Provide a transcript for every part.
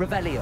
Revelio.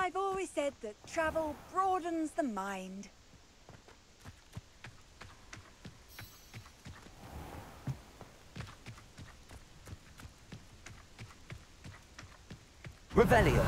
I've always said that travel broadens the mind. Revelio.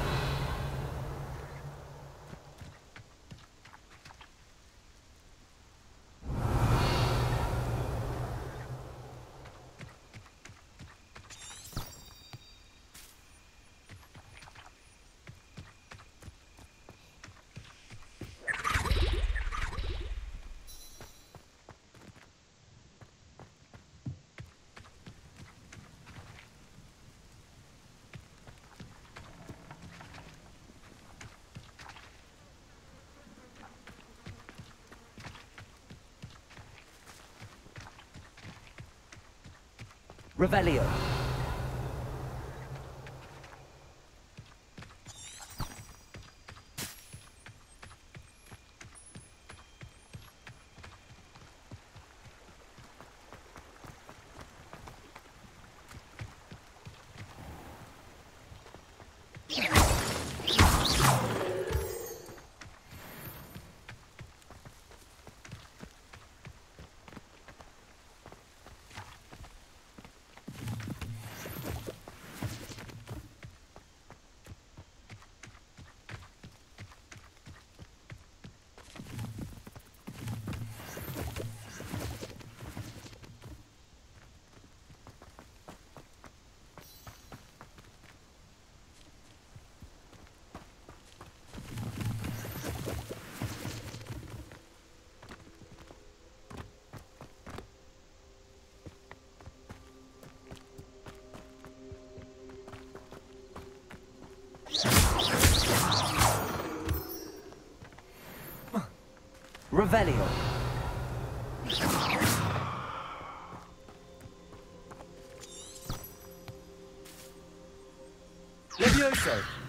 Revelio. Revelio. Levioso.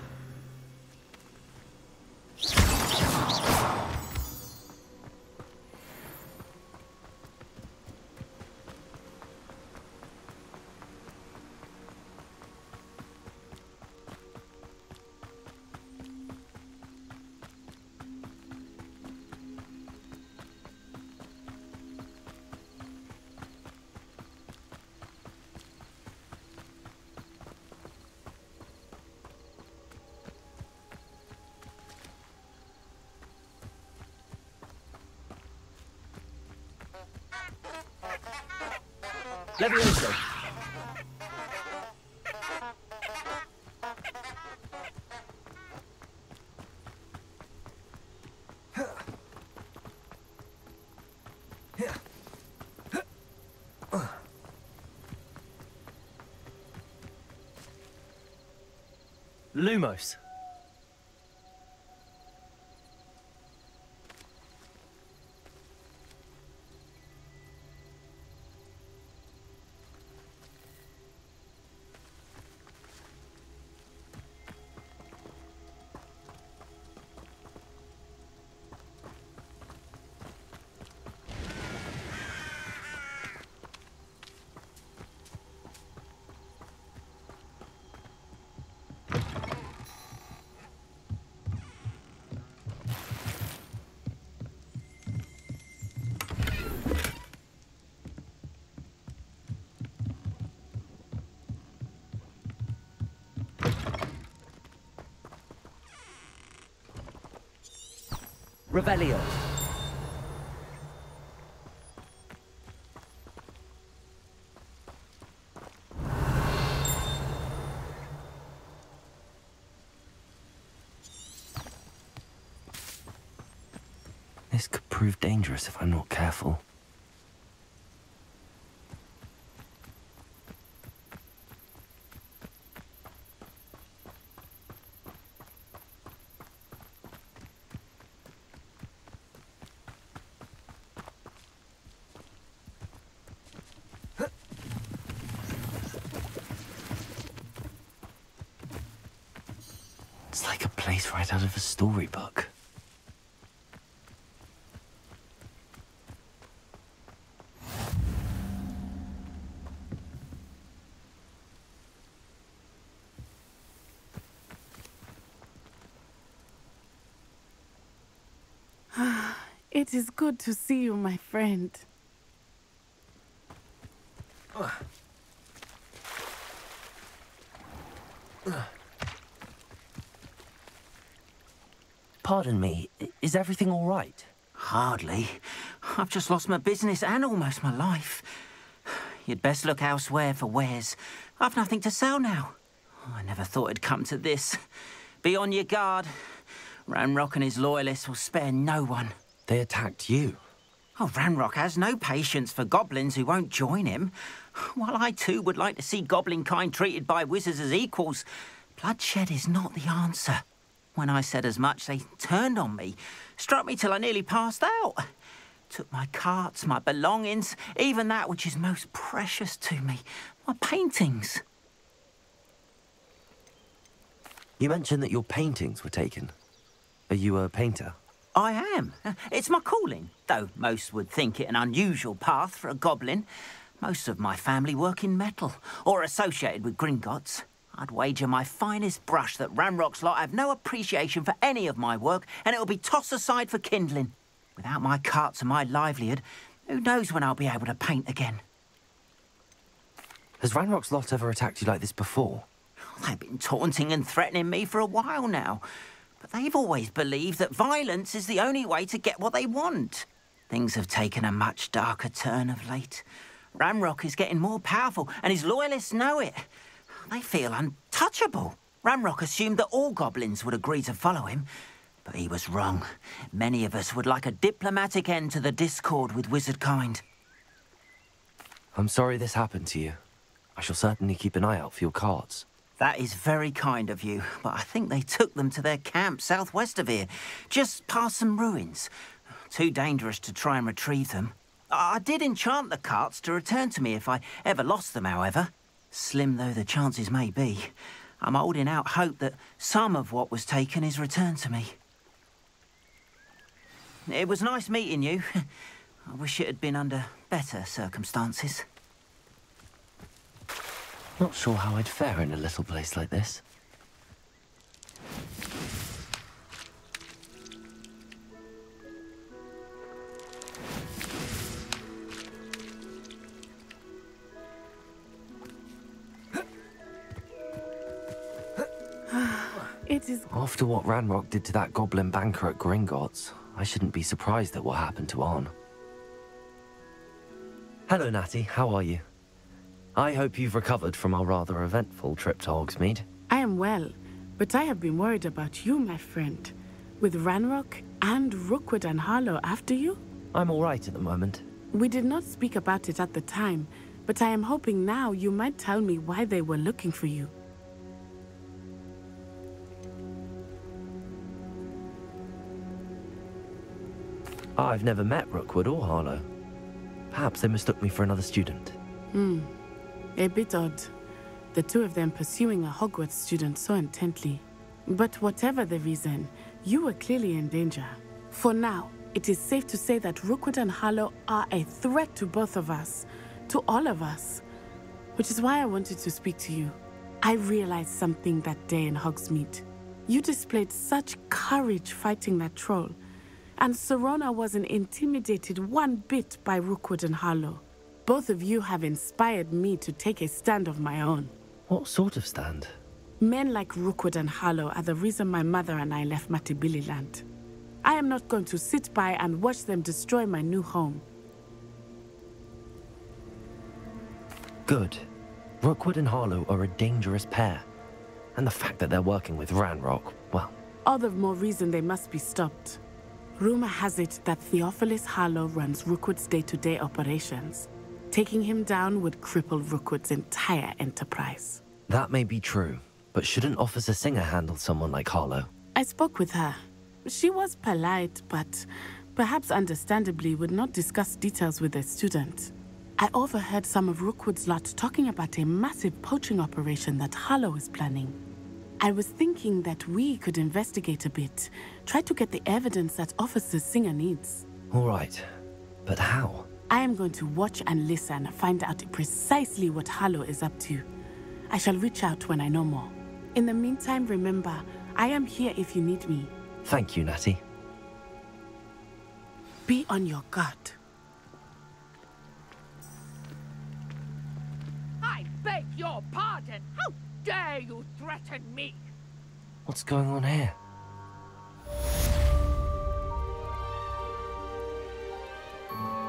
Levioso. Lumos. Revelio. This could prove dangerous if I'm not careful. It's like a place right out of a storybook. It is good to see you, my friend. Pardon me, is everything all right? Hardly. I've just lost my business and almost my life. You'd best look elsewhere for wares. I've nothing to sell now. I never thought it'd come to this. Be on your guard. Ranrock and his loyalists will spare no one. They attacked you. Oh, Ranrock has no patience for goblins who won't join him. While I too would like to see goblin kind treated by wizards as equals, bloodshed is not the answer. When I said as much, they turned on me, struck me till I nearly passed out. Took my carts, my belongings, even that which is most precious to me, my paintings. You mentioned that your paintings were taken. Are you a painter? I am. It's my calling, though most would think it an unusual path for a goblin. Most of my family work in metal, or associated with Gringotts. I'd wager my finest brush that Ranrock's lot have no appreciation for any of my work, and it'll be tossed aside for kindling. Without my carts and my livelihood, who knows when I'll be able to paint again? Has Ranrock's lot ever attacked you like this before? They've been taunting and threatening me for a while now. But they've always believed that violence is the only way to get what they want. Things have taken a much darker turn of late. Ranrock is getting more powerful, and his loyalists know it. They feel untouchable. Ranrock assumed that all goblins would agree to follow him, but he was wrong. Many of us would like a diplomatic end to the discord with wizard kind. I'm sorry this happened to you. I shall certainly keep an eye out for your carts. That is very kind of you, but I think they took them to their camp southwest of here, just past some ruins. Too dangerous to try and retrieve them. I did enchant the carts to return to me if I ever lost them, however. Slim though the chances may be, I'm holding out hope that some of what was taken is returned to me. It was nice meeting you. I wish it had been under better circumstances. Not sure how I'd fare in a little place like this. It is... After what Ranrock did to that goblin banker at Gringotts, I shouldn't be surprised at what happened to Arn. Hello, Natty. How are you? I hope you've recovered from our rather eventful trip to Hogsmeade. I am well, but I have been worried about you, my friend. With Ranrock and Rookwood and Harlow after you? I'm all right at the moment. We did not speak about it at the time, but I am hoping now you might tell me why they were looking for you. I've never met Rookwood or Harlow. Perhaps they mistook me for another student. A bit odd. The two of them pursuing a Hogwarts student so intently. But whatever the reason, you were clearly in danger. For now, it is safe to say that Rookwood and Harlow are a threat to both of us. To all of us. Which is why I wanted to speak to you. I realized something that day in Hogsmeade. You displayed such courage fighting that troll. And Serona wasn't intimidated one bit by Rookwood and Harlow. Both of you have inspired me to take a stand of my own. What sort of stand? Men like Rookwood and Harlow are the reason my mother and I left Matabeleland. I am not going to sit by and watch them destroy my new home. Good. Rookwood and Harlow are a dangerous pair. And the fact that they're working with Ranrock, well... All the more reason they must be stopped. Rumor has it that Theophilus Harlow runs Rookwood's day-to-day operations. Taking him down would cripple Rookwood's entire enterprise. That may be true, but shouldn't Officer Singer handle someone like Harlow? I spoke with her. She was polite, but perhaps understandably would not discuss details with a student. I overheard some of Rookwood's lot talking about a massive poaching operation that Harlow is planning. I was thinking that we could investigate a bit, try to get the evidence that Officer Singer needs. All right, but how? I am going to watch and listen, find out precisely what Harlow is up to. I shall reach out when I know more. In the meantime, remember, I am here if you need me. Thank you, Natty. Be on your guard. I beg your pardon. How dare you threaten me? What's going on here?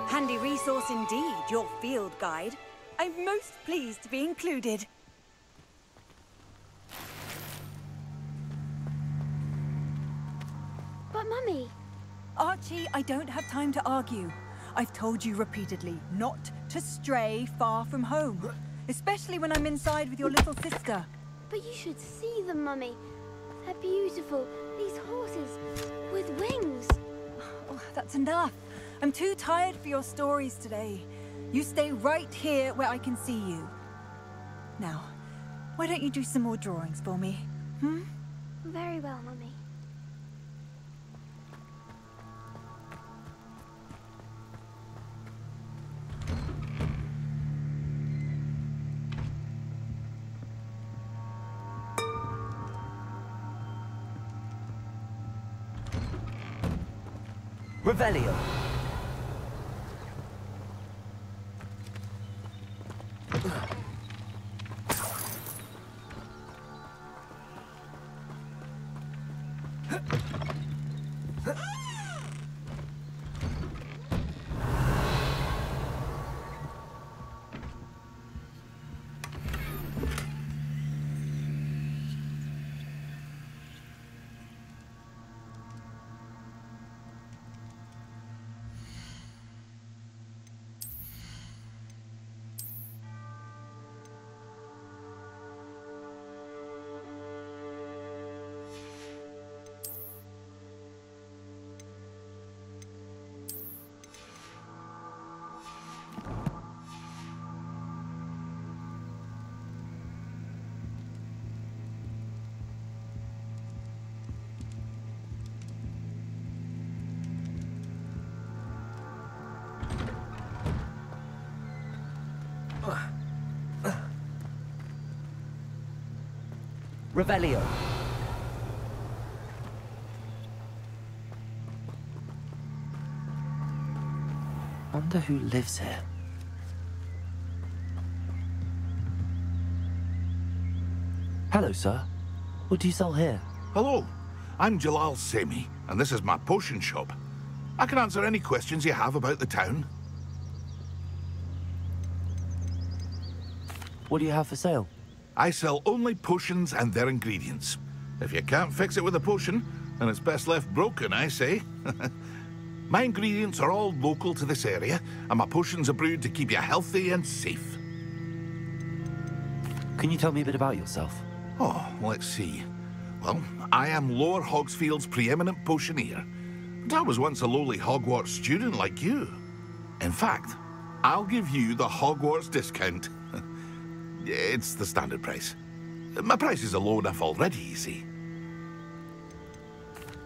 Handy resource indeed, your field guide. I'm most pleased to be included. But Mummy... Archie, I don't have time to argue. I've told you repeatedly not to stray far from home. Especially when I'm inside with your little sister. But you should see them, Mummy. They're beautiful. These horses with wings. Oh, that's enough. I'm too tired for your stories today. You stay right here where I can see you. Now, why don't you do some more drawings for me? Very well, Mummy. Revelio. Revelio. Wonder who lives here. Hello, sir. What do you sell here? Hello, I'm Jalal Semi, and this is my potion shop. I can answer any questions you have about the town. What do you have for sale? I sell only potions and their ingredients. If you can't fix it with a potion, then it's best left broken, I say. My ingredients are all local to this area, and my potions are brewed to keep you healthy and safe. Can you tell me a bit about yourself? Oh, let's see. Well, I am Lower Hogsfield's preeminent potioneer. And I was once a lowly Hogwarts student like you. In fact, I'll give you the Hogwarts discount. It's the standard price. My prices are low enough already, you see.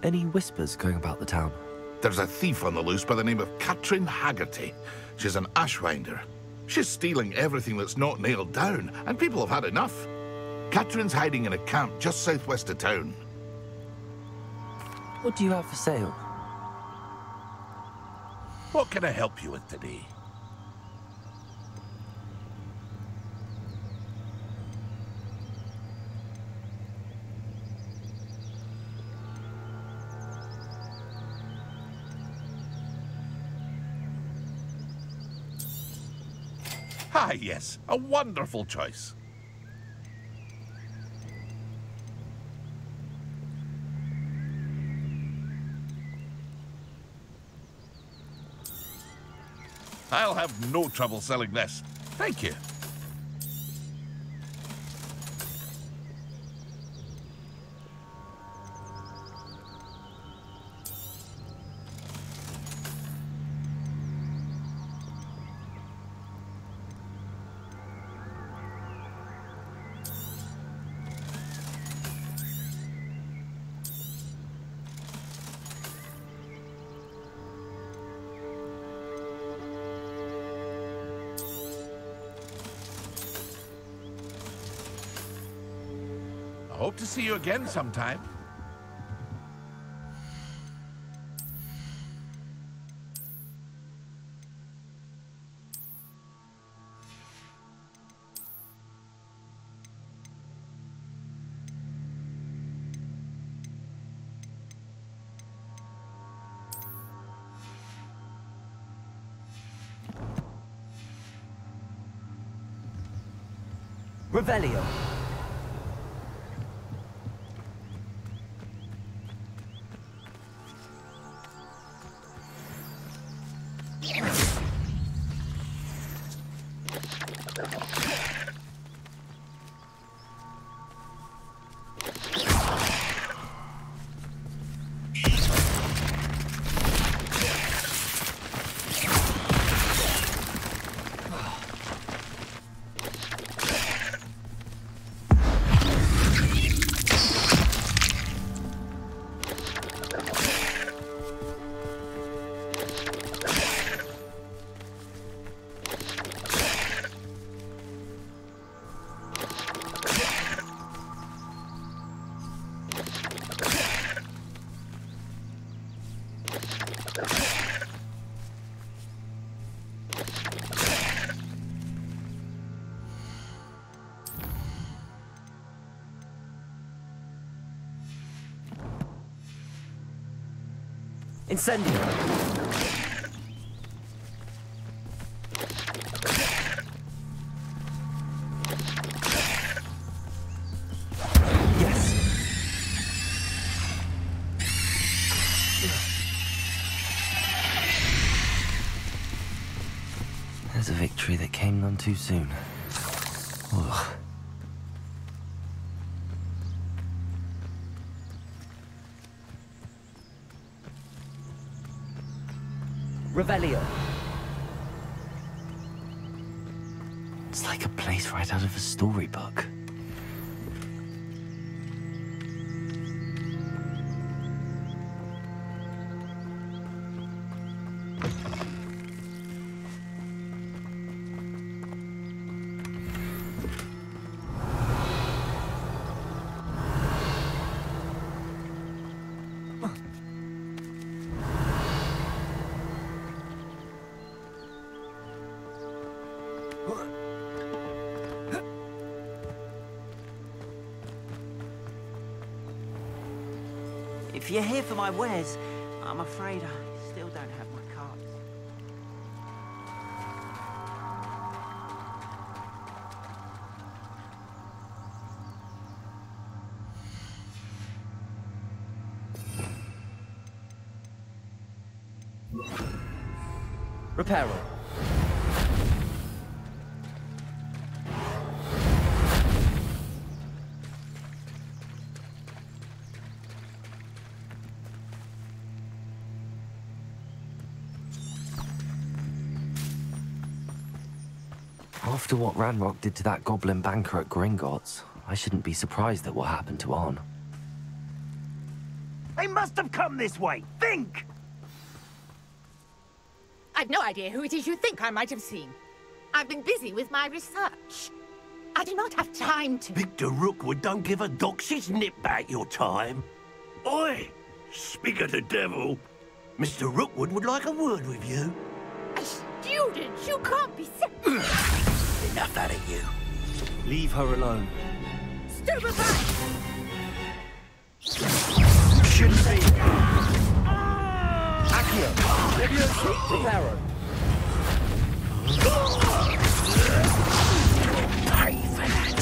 Any whispers going about the town? There's a thief on the loose by the name of Katrin Haggerty. She's an ashwinder. She's stealing everything that's not nailed down, and people have had enough. Katrin's hiding in a camp just southwest of town. What do you have for sale? What can I help you with today? Ah, yes, a wonderful choice. I'll have no trouble selling this. Thank you. Hope to see you again sometime. Revelio. Incendio. Yes. There's a victory that came none too soon. Ugh. Revelio. It's like a place right out of a storybook. If you're here for my wares, I'm afraid I still don't have my cards. Reparo. After what Ranrock did to that goblin banker at Gringotts, I shouldn't be surprised at what happened to Arn. They must have come this way. Think! I've no idea who it is you think I might have seen. I've been busy with my research. I do not have time to... Victor Rookwood don't give a doxy's nip back your time. Oi! Speak of the devil. Mr. Rookwood would like a word with you. A student? You can't be serious. Enough out of you. Leave her alone. Stupid back! Shouldn't be. Accio. Leviosa. Reparo. Pay for that.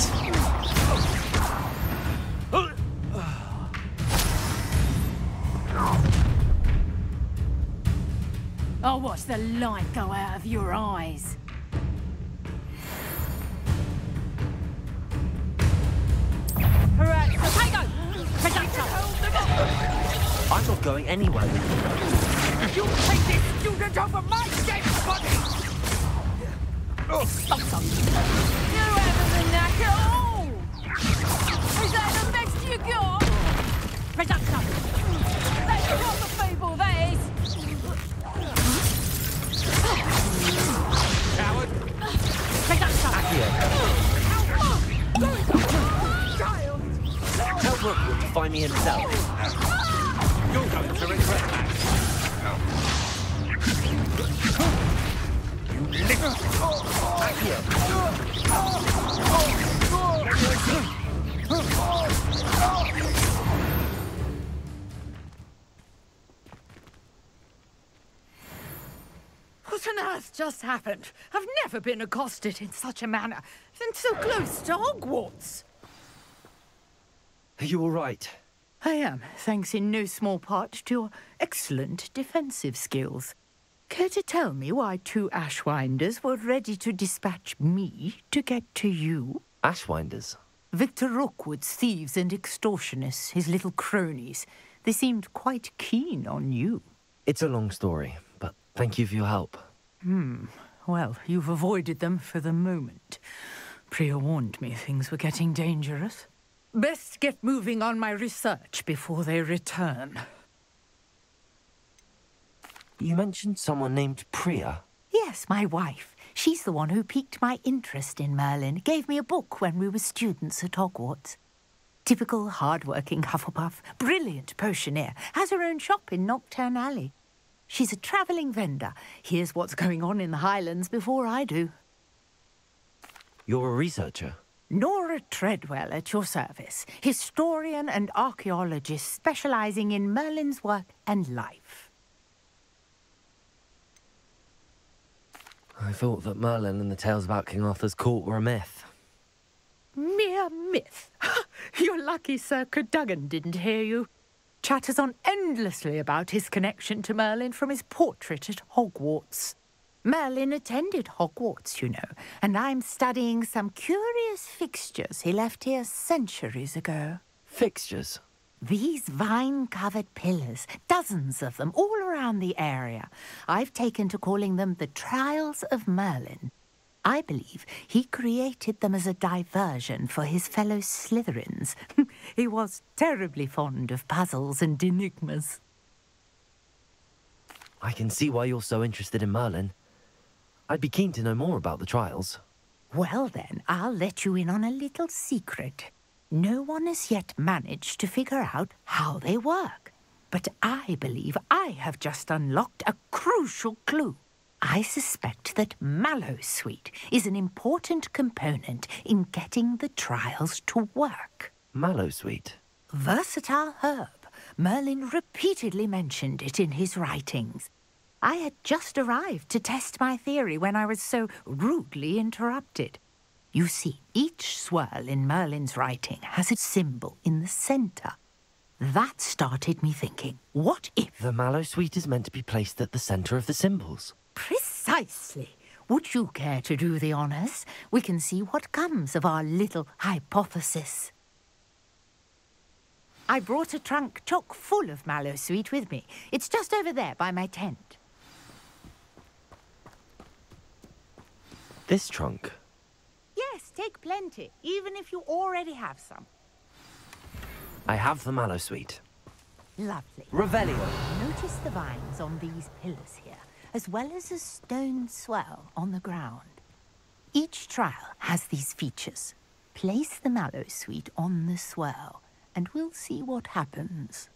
I'll watch the light go out of your eyes. I'm not going anywhere with You take this student over my dead body! Stop something! You're out of the knack at all! Is that the best you got? Reduction! That's proper people, that is! Coward! Reduction! Accio. Child! Tell Rookwood to find me himself. You're going to regret that. You little... Accio. What on earth just happened? I've never been accosted in such a manner, and so close to Hogwarts. Are you all right? I am, thanks in no small part to your excellent defensive skills. Care to tell me why 2 Ashwinders were ready to dispatch me to get to you? Ashwinders? Victor Rookwood's thieves and extortionists, his little cronies. They seemed quite keen on you. It's a long story, but thank you for your help. Well, you've avoided them for the moment. Priya warned me things were getting dangerous. Best get moving on my research before they return. You mentioned someone named Priya. Yes, my wife. She's the one who piqued my interest in Merlin. Gave me a book when we were students at Hogwarts. Typical hard-working Hufflepuff, brilliant potioneer, has her own shop in Nocturne Alley. She's a travelling vendor. Hears what's going on in the Highlands before I do. You're a researcher? Nora Treadwell at your service, historian and archaeologist specialising in Merlin's work and life. I thought that Merlin and the tales about King Arthur's court were a myth. Mere myth. You're lucky Sir Cadogan didn't hear you. Chatters on endlessly about his connection to Merlin from his portrait at Hogwarts. Merlin attended Hogwarts, you know, and I'm studying some curious fixtures he left here centuries ago. Fixtures? These vine-covered pillars, dozens of them, all around the area. I've taken to calling them the Trials of Merlin. I believe he created them as a diversion for his fellow Slytherins. He was terribly fond of puzzles and enigmas. I can see why you're so interested in Merlin. I'd be keen to know more about the trials. Well then, I'll let you in on a little secret. No one has yet managed to figure out how they work. But I believe I have just unlocked a crucial clue. I suspect that Mallowsweet is an important component in getting the trials to work. Mallowsweet? Versatile herb. Merlin repeatedly mentioned it in his writings. I had just arrived to test my theory when I was so rudely interrupted. You see, each swirl in Merlin's writing has a symbol in the centre. That started me thinking, what if... The Mallowsweet is meant to be placed at the centre of the symbols. Precisely. Precisely. Would you care to do the honours? We can see what comes of our little hypothesis. I brought a trunk chock full of mallow sweet with me. It's just over there by my tent. This trunk? Yes, take plenty, even if you already have some. I have the mallow sweet. Lovely. Revelio. Notice the vines on these pillars here, as well as a stone swell on the ground. Each trial has these features. Place the mallow sweet on the swell, and we'll see what happens.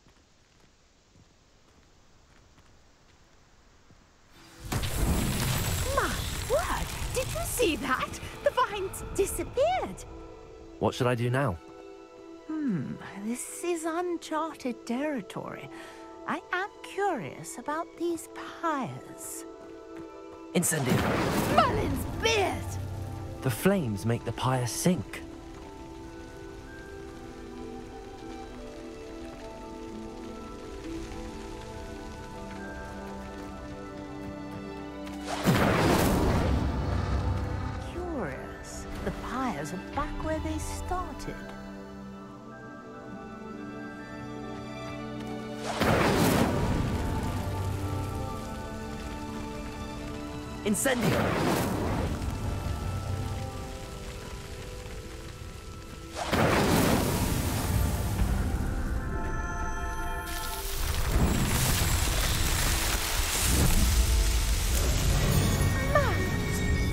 My word! Did you see that? The vines disappeared. What should I do now? This is uncharted territory. I am curious about these pyres. Incendio. Merlin's beard! The flames make the pyre sink. Curious. The pyres are back where they started. Incendio!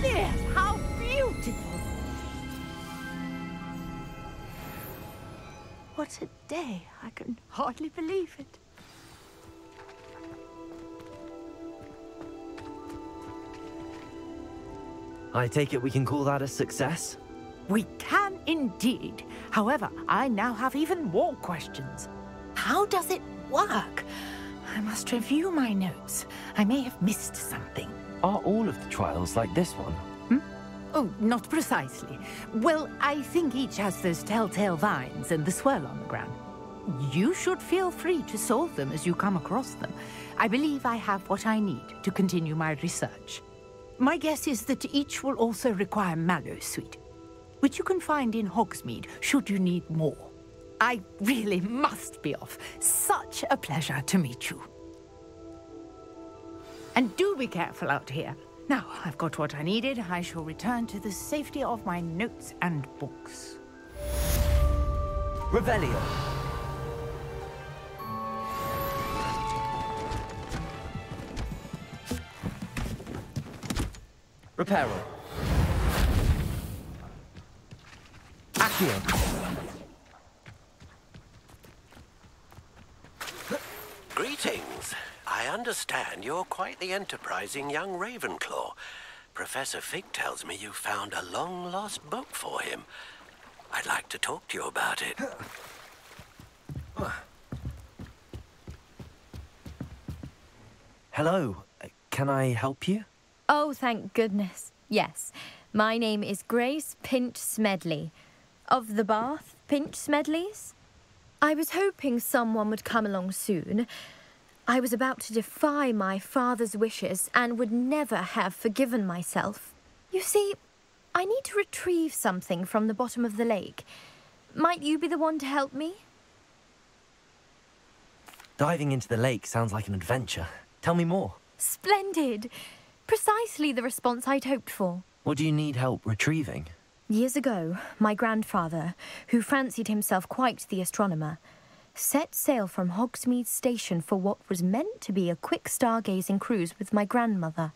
There, how beautiful! What a day! I can hardly believe it. I take it we can call that a success? We can indeed. However, I now have even more questions. How does it work? I must review my notes. I may have missed something. Are all of the trials like this one? Oh, not precisely. Well, I think each has those telltale vines and the swirl on the ground. You should feel free to solve them as you come across them. I believe I have what I need to continue my research. My guess is that each will also require mallow sweet, which you can find in Hogsmeade should you need more. I really must be off. Such a pleasure to meet you. And do be careful out here. Now, I've got what I needed. I shall return to the safety of my notes and books. Revelio. Reparo. Accio. Greetings. I understand you're quite the enterprising young Ravenclaw. Professor Fig tells me you found a long-lost book for him. I'd like to talk to you about it. Hello. Can I help you? Oh, thank goodness. Yes. My name is Grace Pinch Smedley. Of the Bath Pinch Smedleys. I was hoping someone would come along soon. I was about to defy my father's wishes and would never have forgiven myself. You see, I need to retrieve something from the bottom of the lake. Might you be the one to help me? Diving into the lake sounds like an adventure. Tell me more. Splendid! Precisely the response I'd hoped for. What do you need help retrieving? Years ago, my grandfather, who fancied himself quite the astronomer, set sail from Hogsmeade Station for what was meant to be a quick stargazing cruise with my grandmother.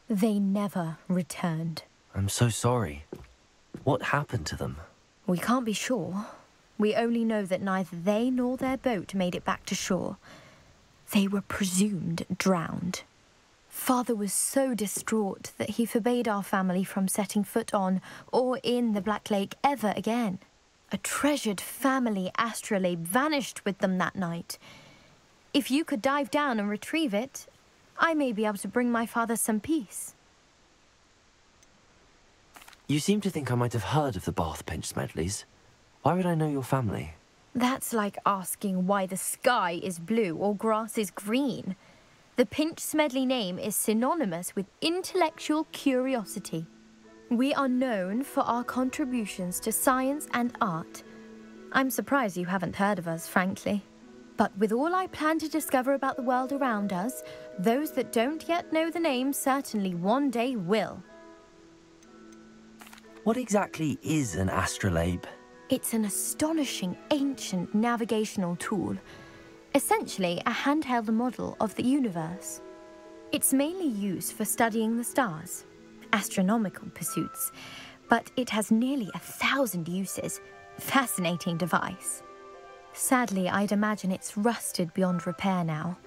They never returned. I'm so sorry. What happened to them? We can't be sure. We only know that neither they nor their boat made it back to shore. They were presumed drowned. Father was so distraught that he forbade our family from setting foot on or in the Black Lake ever again. A treasured family astrolabe vanished with them that night. If you could dive down and retrieve it, I may be able to bring my father some peace. You seem to think I might have heard of the Bath Pinch Smedleys. Why would I know your family? That's like asking why the sky is blue or grass is green. The Pinch Smedley name is synonymous with intellectual curiosity. We are known for our contributions to science and art. I'm surprised you haven't heard of us, frankly. But with all I plan to discover about the world around us, those that don't yet know the name certainly one day will. What exactly is an astrolabe? It's an astonishing ancient navigational tool. Essentially a handheld model of the universe. It's mainly used for studying the stars, astronomical pursuits, but it has nearly 1,000 uses. Fascinating device. Sadly, I'd imagine it's rusted beyond repair now.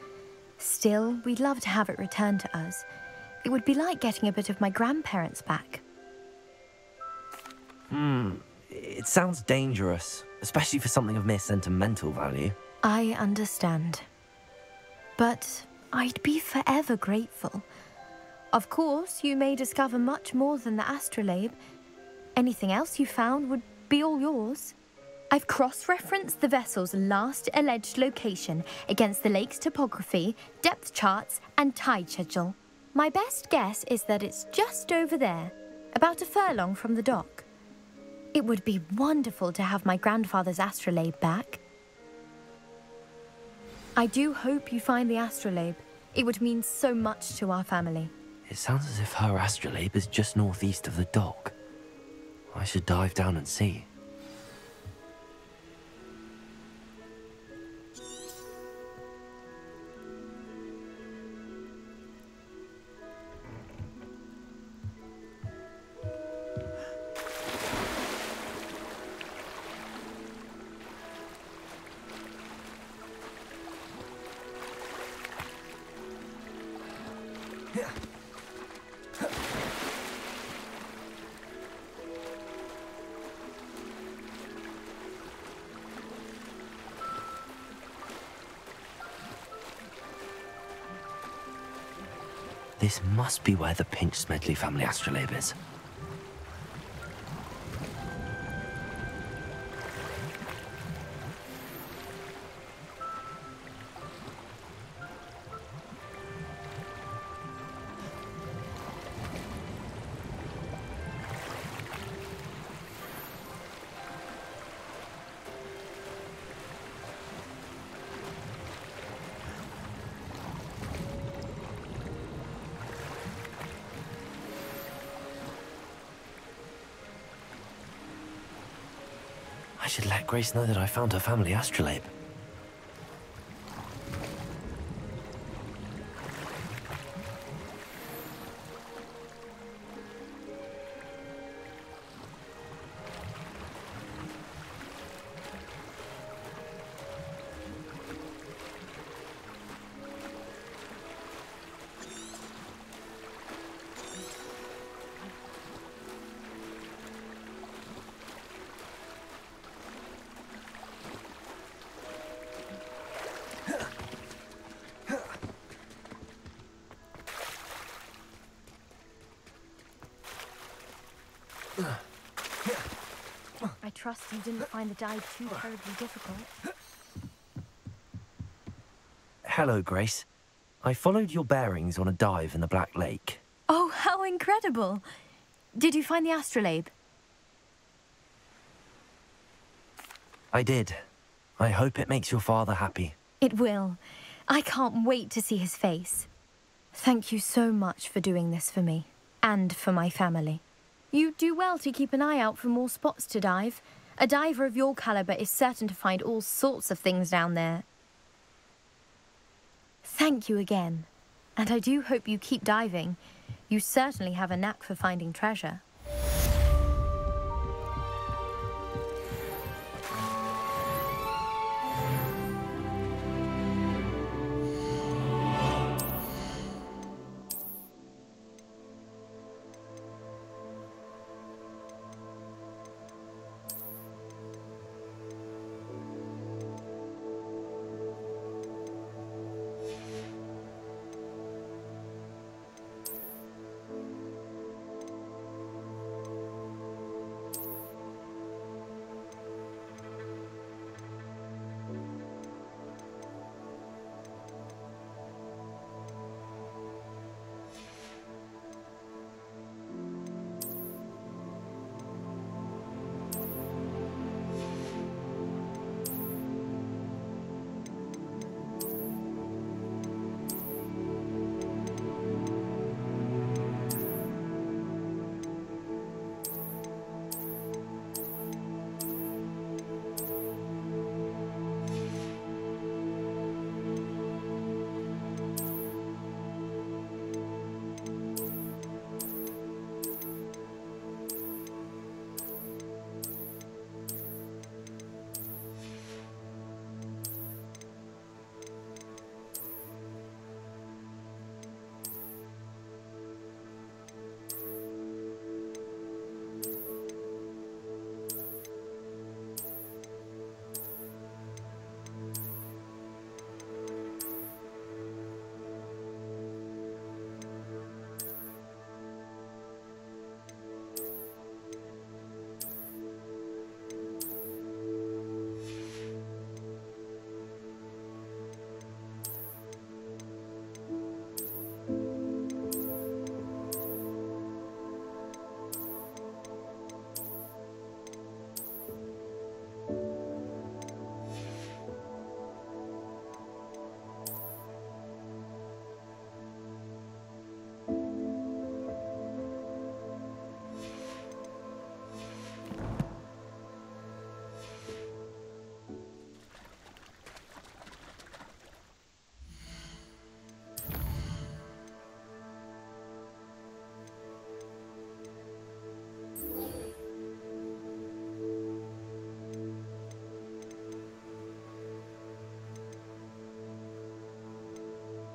Still, we'd love to have it returned to us. It would be like getting a bit of my grandparents back. It sounds dangerous, especially for something of mere sentimental value. I understand. But I'd be forever grateful. Of course, you may discover much more than the astrolabe. Anything else you found would be all yours. I've cross-referenced the vessel's last alleged location against the lake's topography, depth charts, and tide schedule. My best guess is that it's just over there, about a furlong from the dock. It would be wonderful to have my grandfather's astrolabe back. I do hope you find the astrolabe. It would mean so much to our family. It sounds as if her astrolabe is just northeast of the dock. I should dive down and see. This must be where the Pinch Smedley family astrolabe is. I should let Grace know that I found her family astrolabe. I trust you didn't find the dive too terribly difficult. Hello, Grace. I followed your bearings on a dive in the Black Lake. Oh, how incredible! Did you find the astrolabe? I did. I hope it makes your father happy. It will. I can't wait to see his face. Thank you so much for doing this for me, and for my family. You do well to keep an eye out for more spots to dive. A diver of your caliber is certain to find all sorts of things down there. Thank you again. And I do hope you keep diving. You certainly have a knack for finding treasure.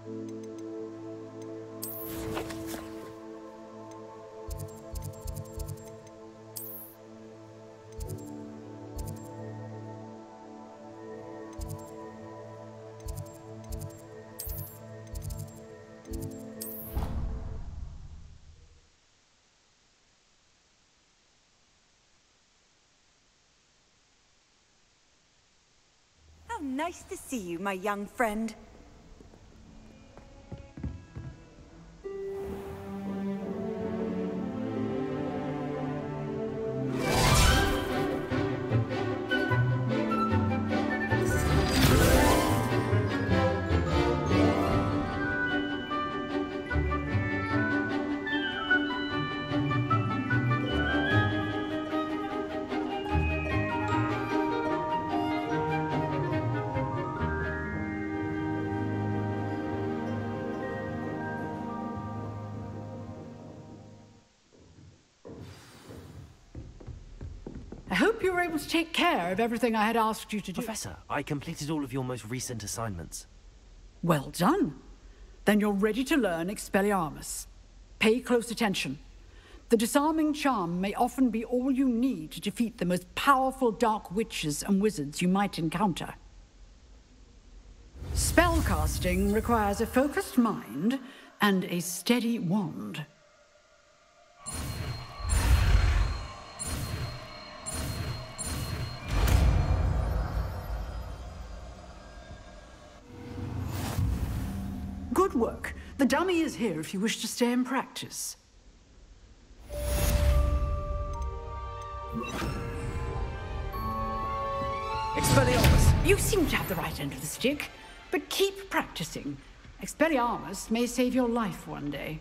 How nice to see you, my young friend. I hope you were able to take care of everything I had asked you to do. Professor, I completed all of your most recent assignments. Well done. Then you're ready to learn Expelliarmus. Pay close attention. The disarming charm may often be all you need to defeat the most powerful dark witches and wizards you might encounter. Spellcasting requires a focused mind and a steady wand. Good work. The dummy is here if you wish to stay and practice. Expelliarmus! You seem to have the right end of the stick, but keep practicing. Expelliarmus may save your life one day.